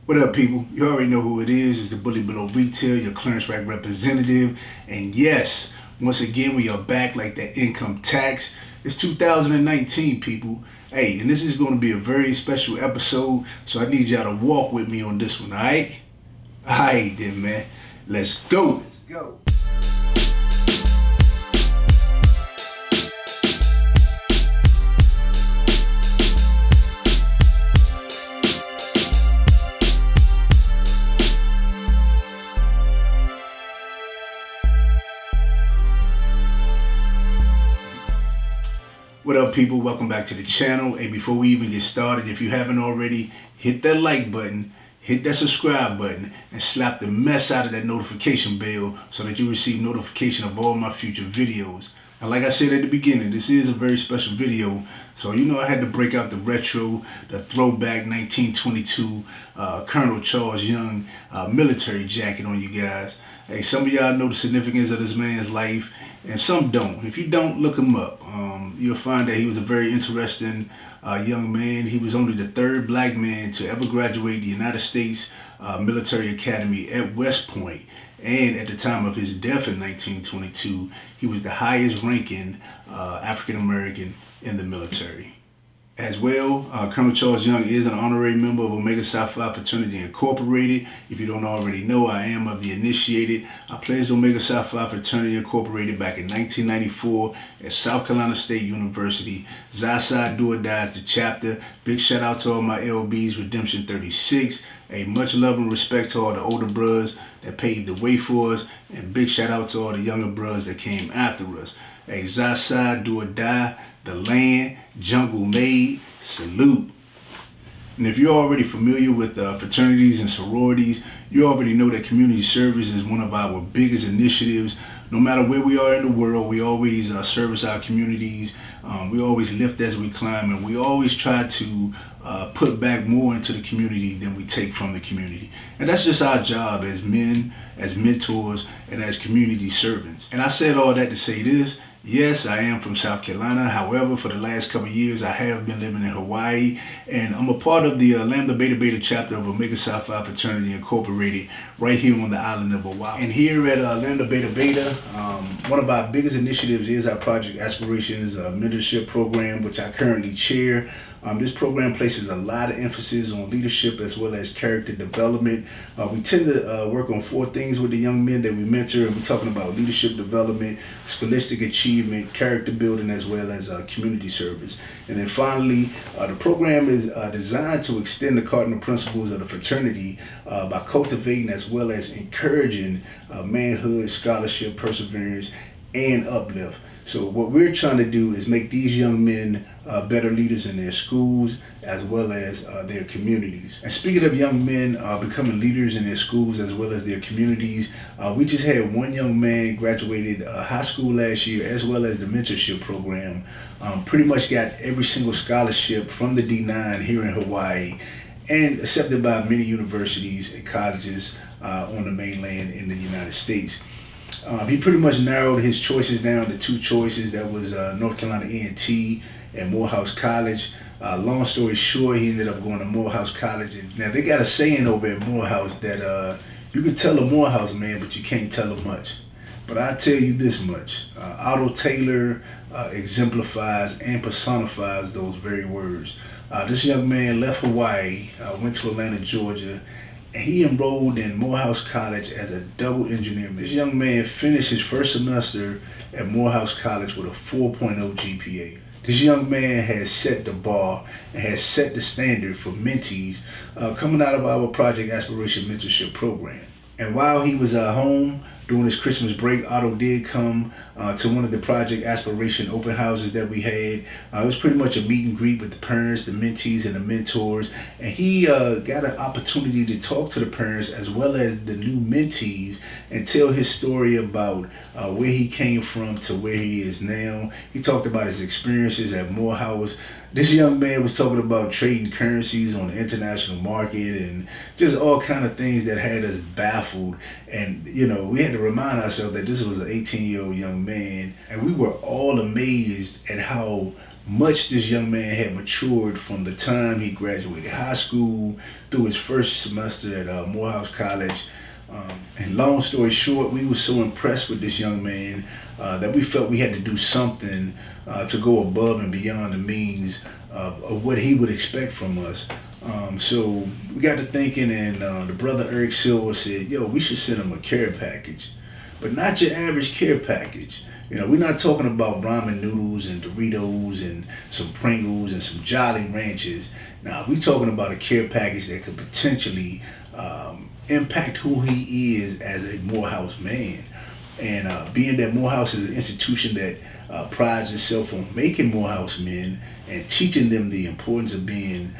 What up, people? You already know who it is. It's the Bully Below Retail, your clearance rack representative. And yes, once again, we are back like that income tax. It's 2019, people. Hey, and this is going to be a very special episode, so I need y'all to walk with me on this one, all right? All right, then, man. Let's go. Let's go. What up, people? Welcome back to the channel. Hey, before we even get started, if you haven't already, hit that like button, hit that subscribe button, and slap the mess out of that notification bell so that you receive notification of all my future videos. Now, like I said at the beginning, this is a very special video, so you know I had to break out the retro, the throwback 1922 Colonel Charles Young military jacket on you guys. Hey, some of y'all know the significance of this man's life, and some don't. If you don't, look him up. You'll find that he was a very interesting young man. He was only the third black man to ever graduate the United States Military Academy at West Point. And at the time of his death in 1922, he was the highest ranking African American in the military. As well, Colonel Charles Young is an honorary member of Omega Psi Phi Fraternity Incorporated. If you don't already know, I am of the initiated. I pledged Omega Psi Phi Fraternity Incorporated back in 1994 at South Carolina State University. Xi Psi Do or Die is the chapter. Big shout out to all my LBs, Redemption 36. A much love and respect to all the older brothers that paved the way for us. And big shout out to all the younger brothers that came after us. Hey, Xi Psi Do or Die, the land, jungle made, salute. And if you're already familiar with fraternities and sororities, you already know that community service is one of our biggest initiatives. No matter where we are in the world, we always service our communities. We always lift as we climb, and we always try to put back more into the community than we take from the community. And that's just our job as men, as mentors, and as community servants. And I said all that to say this. Yes, I am from South Carolina. However, for the last couple of years, I have been living in Hawaii, and I'm a part of the Lambda Beta Beta chapter of Omega Psi Phi Fraternity Incorporated right here on the island of Oahu. And here at Lambda Beta Beta, one of our biggest initiatives is our Project Aspirations mentorship program, which I currently chair. This program places a lot of emphasis on leadership as well as character development. We tend to work on 4 things with the young men that we mentor, and we're talking about leadership development, scholastic achievement, character building, as well as community service. And then finally, the program is designed to extend the cardinal principles of the fraternity by cultivating as well as encouraging manhood, scholarship, perseverance, and uplift. So what we're trying to do is make these young men better leaders in their schools as well as their communities. And speaking of young men becoming leaders in their schools as well as their communities, we just had one young man graduated high school last year as well as the mentorship program. Pretty much got every single scholarship from the D9 here in Hawaii and accepted by many universities and colleges on the mainland in the United States. He pretty much narrowed his choices down to 2 choices. That was North Carolina A&T and Morehouse College. Long story short, he ended up going to Morehouse College. And now they got a saying over at Morehouse that you can tell a Morehouse man, but you can't tell him much. But I tell you this much: Otto Taylor exemplifies and personifies those very words. This young man left Hawaii, went to Atlanta, Georgia, and he enrolled in Morehouse College as a double engineer. This young man finished his first semester at Morehouse College with a 4.0 GPA. This young man has set the bar and has set the standard for mentees coming out of our Project Aspiration Mentorship Program. And while he was at home during his Christmas break, Otto did come to one of the Project Aspiration open houses that we had. It was pretty much a meet and greet with the parents, the mentees, and the mentors. And he got an opportunity to talk to the parents as well as the new mentees and tell his story about where he came from to where he is now. He talked about his experiences at Morehouse. This young man was talking about trading currencies on the international market and just all kind of things that had us baffled. And, you know, we had to remind ourselves that this was an 18-year-old young man, and we were all amazed at how much this young man had matured from the time he graduated high school through his first semester at Morehouse College. And long story short, we were so impressed with this young man that we felt we had to do something to go above and beyond the means of what he would expect from us. So we got to thinking, and the brother Eric Silva said, yo, we should send him a care package, but not your average care package. You know, we're not talking about ramen noodles and Doritos and some Pringles and some Jolly Ranchers. Now, we're talking about a care package that could potentially impact who he is as a Morehouse man. And being that Morehouse is an institution that prides itself on making Morehouse men and teaching them the importance of being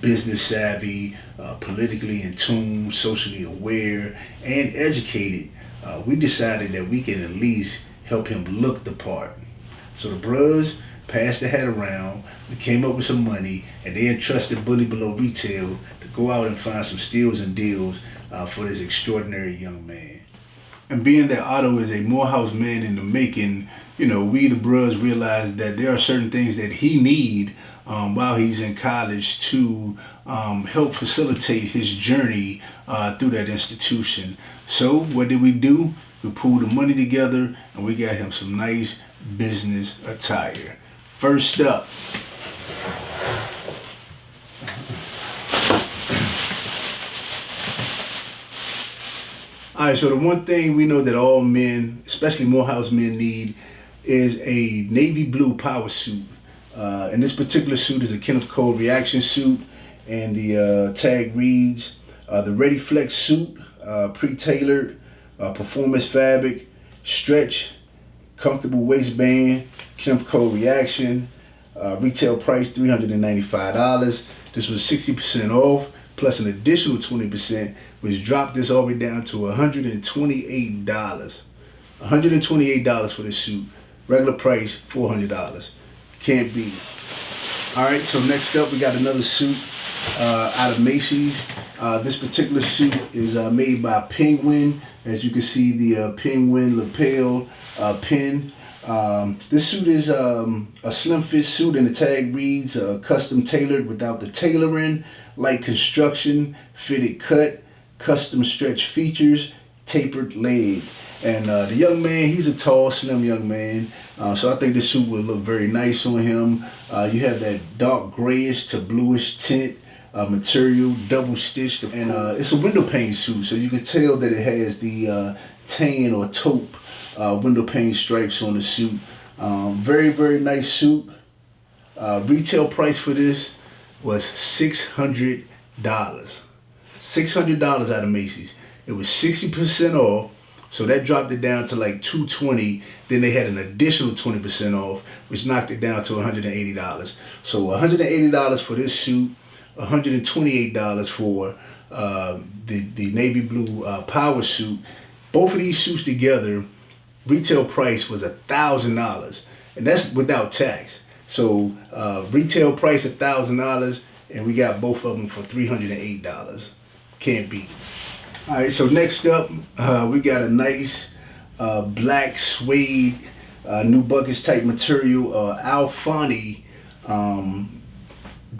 business savvy, politically in tune, socially aware, and educated, we decided that we can at least help him look the part. So the bros passed the hat around, we came up with some money, and they entrusted Bully Below Retail to go out and find some steals and deals for this extraordinary young man. And being that Otto is a Morehouse man in the making, you know, we the bros realized that there are certain things that he need while he's in college to help facilitate his journey through that institution. So what did we do? We pulled the money together and we got him some nice business attire. First up, all right, so the one thing we know that all men, especially Morehouse men, need is a navy blue power suit. And this particular suit is a Kenneth Cole reaction suit, and the tag reads, the Ready Flex suit, pre-tailored, performance fabric, stretch, comfortable waistband, Kenneth Cole reaction, retail price $395. This was 60% off, plus an additional 20%, which dropped this all the way down to $128. $128 for this suit. Regular price, $400. Can't beat it. All right, so next up we got another suit out of Macy's. This particular suit is made by Penguin. As you can see, the Penguin lapel pin. This suit is a slim fit suit, and the tag reads custom tailored without the tailoring, light construction, fitted cut, custom stretch features, tapered leg. And the young man, he's a tall, slim young man, so I think this suit will look very nice on him. You have that dark grayish to bluish tint material, double stitched, and it's a window pane suit, so you can tell that it has the tan or taupe window pane stripes on the suit. Very, very nice suit. Retail price for this was $600. $600 out of Macy's. It was 60% off, so that dropped it down to like $220. Then they had an additional 20% off, which knocked it down to $180. So $180 for this suit, $128 for the navy blue power suit. Both of these suits together, retail price was $1,000, and that's without tax. So retail price $1,000, and we got both of them for $308. Can't beat it. All right, so next up, we got a nice black suede New Buckets type material, Alfani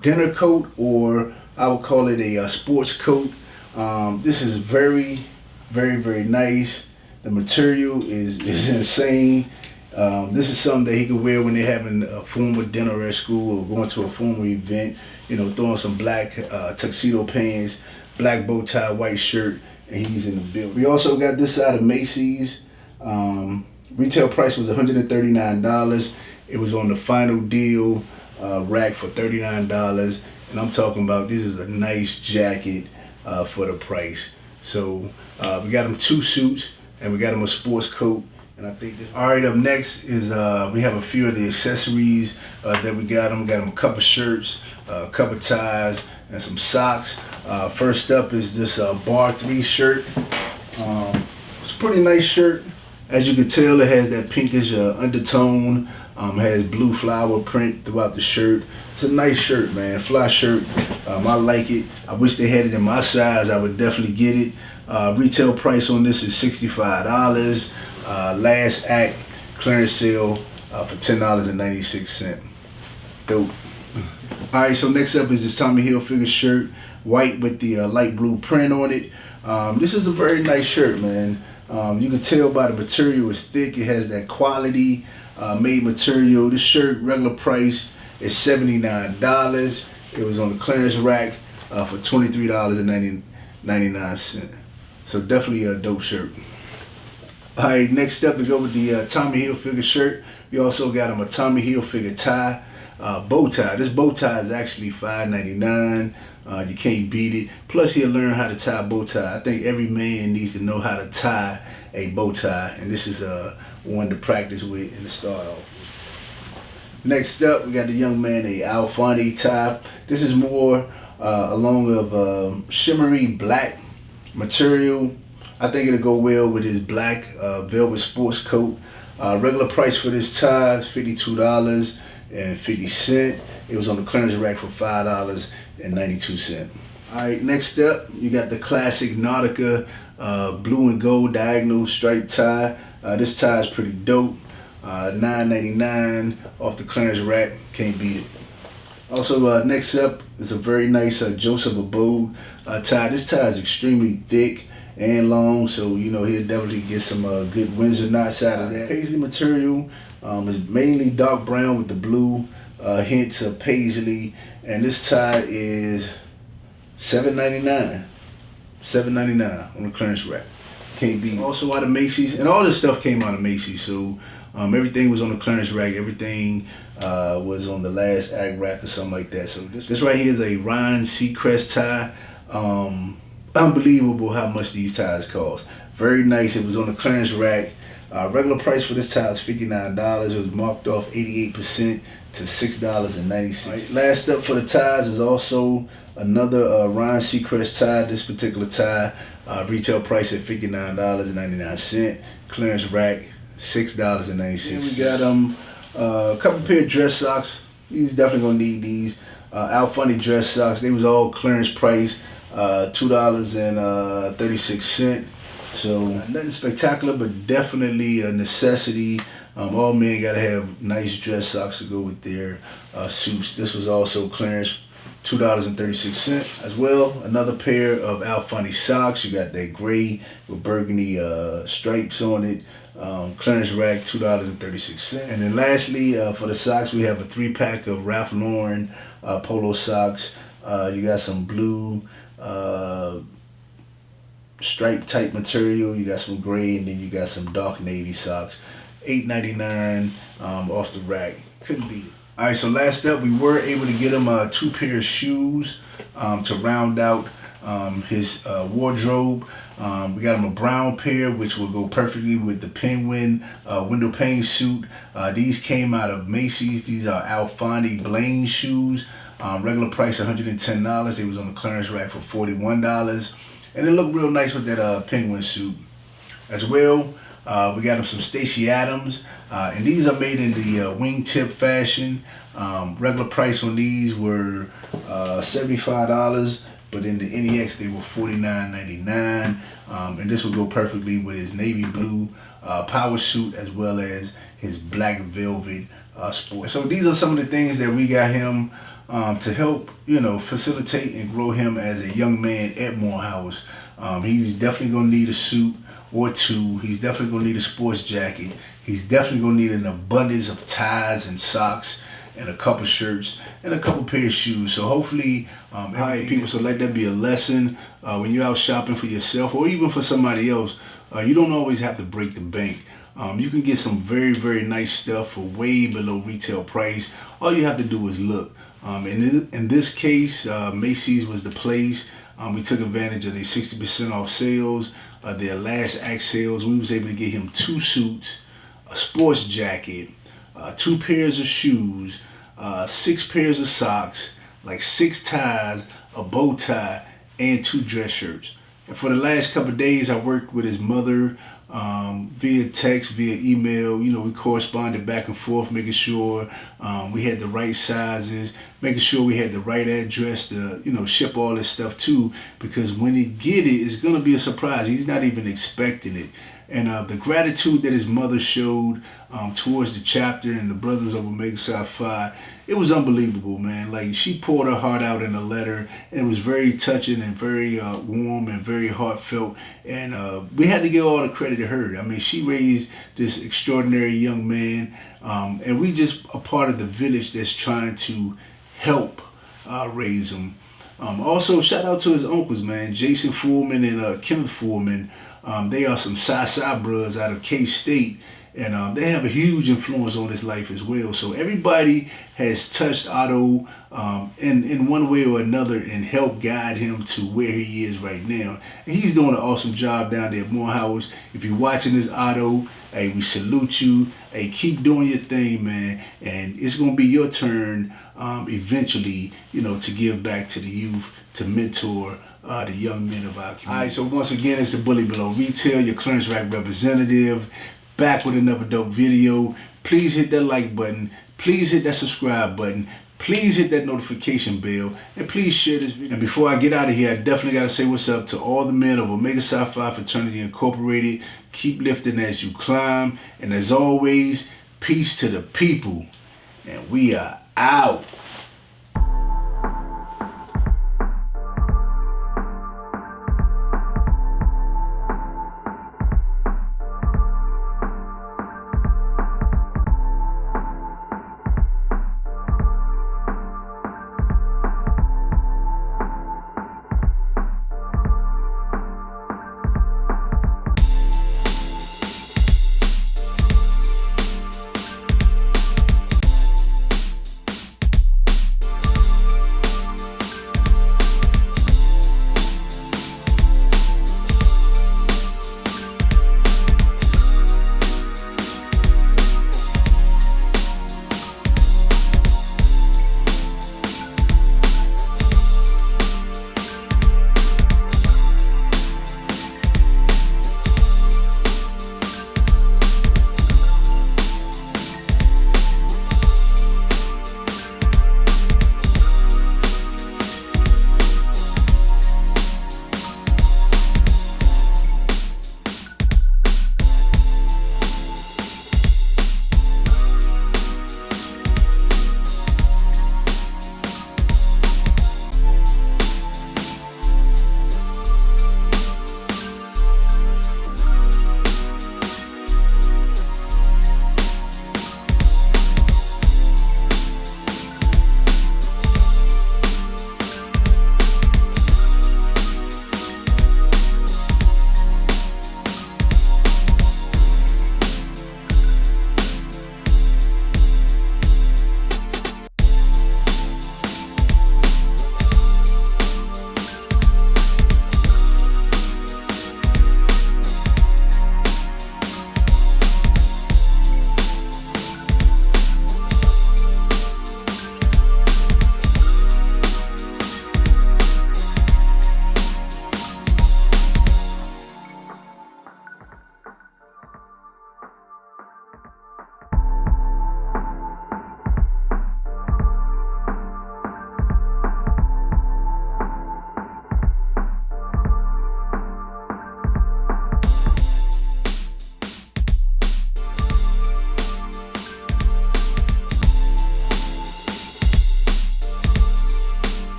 dinner coat, or I would call it a sports coat. This is very, very, very nice. The material is insane. This is something that he could wear when they're having a formal dinner at school or going to a formal event. You know, throwing some black tuxedo pants, black bow tie, white shirt, and he's in the building. We also got this out of Macy's. Retail price was $139. It was on the final deal rack for $39, and I'm talking about this is a nice jacket for the price. So we got him two suits, and we got him a sports coat. And I think all right, up next is we have a few of the accessories that we got him. We got him a couple shirts, a couple ties, and some socks. First up is this Bar 3 shirt. It's a pretty nice shirt. As you can tell, it has that pinkish undertone. Has blue flower print throughout the shirt. It's a nice shirt, man. Fly shirt. I like it. I wish they had it in my size. I would definitely get it. Retail price on this is $65. Last act clearance sale for $10.96. Dope. Alright, so next up is this Tommy Hilfiger shirt, white with the light blue print on it. This is a very nice shirt, man. You can tell by the material, it's thick, it has that quality made material. This shirt, regular price, is $79. It was on the clearance rack for $23.99. So definitely a dope shirt. Alright, next up to go with the Tommy Hilfiger shirt, we also got him a Tommy Hilfiger tie, bow tie. This bow tie is actually $5.99. You can't beat it. Plus he'll learn how to tie a bow tie. I think every man needs to know how to tie a bow tie, and this is one to practice with and to start off with. Next up, we got the young man a Alfani tie. This is more along of shimmery black material. I think it'll go well with his black velvet sports coat. Regular price for this tie is $52.50. It was on the clearance rack for $5.92. Alright, next up, you got the classic Nautica blue and gold diagonal striped tie. This tie is pretty dope. $9.99 off the clearance rack. Can't beat it. Also, next up is a very nice Joseph Abode tie. This tie is extremely thick and long, so you know he'll definitely get some good Windsor knots out of that. Paisley material is mainly dark brown with the blue hints of paisley, and this tie is $7.99. $7.99 on the clearance rack. Can't beat. Also out of Macy's, and all this stuff came out of Macy's, so everything was on the clearance rack. Everything was on the last ag rack or something like that. So this right here is a Ryan Seacrest tie. Unbelievable how much these ties cost. Very nice. It was on the clearance rack. Regular price for this tie is $59. It was marked off 88% to $6.96. Right, last up for the ties is also another Ryan Seacrest tie. This particular tie, retail price at $59.99. Clearance rack, $6.96. We got a couple pair of dress socks. He's definitely gonna need these. Alfani dress socks. They was all clearance price, $2.36. So nothing spectacular, but definitely a necessity. All men gotta have nice dress socks to go with their suits. This was also clearance, $2.36 as well. Another pair of Alfani socks. You got that gray with burgundy stripes on it. Clearance rack, $2.36. And then lastly, for the socks, we have a 3-pack of Ralph Lauren polo socks. You got some blue stripe type material, you got some gray, and then you got some dark navy socks. $8.99 off the rack. Couldn't beat it. Alright, so last up, we were able to get him 2 pair of shoes to round out his wardrobe. We got him a brown pair, which will go perfectly with the penguin window pane suit. These came out of Macy's. These are Alfani Blaine shoes. Regular price $110. They was on the clearance rack for $41. And it looked real nice with that penguin suit. As well, we got him some Stacy Adams. And these are made in the wingtip fashion. Regular price on these were $75. But in the NEX, they were $49.99. And this would go perfectly with his navy blue power suit as well as his black velvet sport. So these are some of the things that we got him to help, you know, facilitate and grow him as a young man at Morehouse. He's definitely going to need a suit or 2. He's definitely going to need a sports jacket. He's definitely going to need an abundance of ties and socks and a couple shirts and a couple pair of shoes. So hopefully, alright people, so let that be a lesson. When you're out shopping for yourself or even for somebody else, you don't always have to break the bank. You can get some very, very nice stuff for way below retail price. All you have to do is look. In this case, Macy's was the place. We took advantage of their 60% off sales, their last act sales. We was able to get him 2 suits, a sports jacket, 2 pairs of shoes, 6 pairs of socks, like 6 ties, a bow tie, and 2 dress shirts. And for the last couple of days, I worked with his mother via text, via email. You know, we corresponded back and forth, making sure we had the right sizes, making sure we had the right address to, ship all this stuff to, because when he get it, it's gonna be a surprise. He's not even expecting it. And the gratitude that his mother showed towards the chapter and the brothers of Omega Psi Phi, it was unbelievable, man. Like, she poured her heart out in a letter, and it was very touching and very warm and very heartfelt. And we had to give all the credit to her. I mean, she raised this extraordinary young man, and we just a part of the village that's trying to help raise him. Also, shout out to his uncles, man, Jason Foreman and Kenneth Foreman. They are some Psi bros out of K-State, and they have a huge influence on his life as well. So everybody has touched Otto in one way or another and helped guide him to where he is right now. And he's doing an awesome job down there at Morehouse. If you're watching this, Otto, hey, we salute you. Hey, keep doing your thing, man. And it's going to be your turn eventually, to give back to the youth, to mentor the young men of our community. All right, so once again, it's the Bully Below Retail, your clearance rack representative, back with another dope video. Please hit that like button. Please hit that subscribe button. Please hit that notification bell. And please share this video. And before I get out of here, I definitely got to say what's up to all the men of Omega Psi Phi Fraternity Incorporated. Keep lifting as you climb. And as always, peace to the people. And we are out.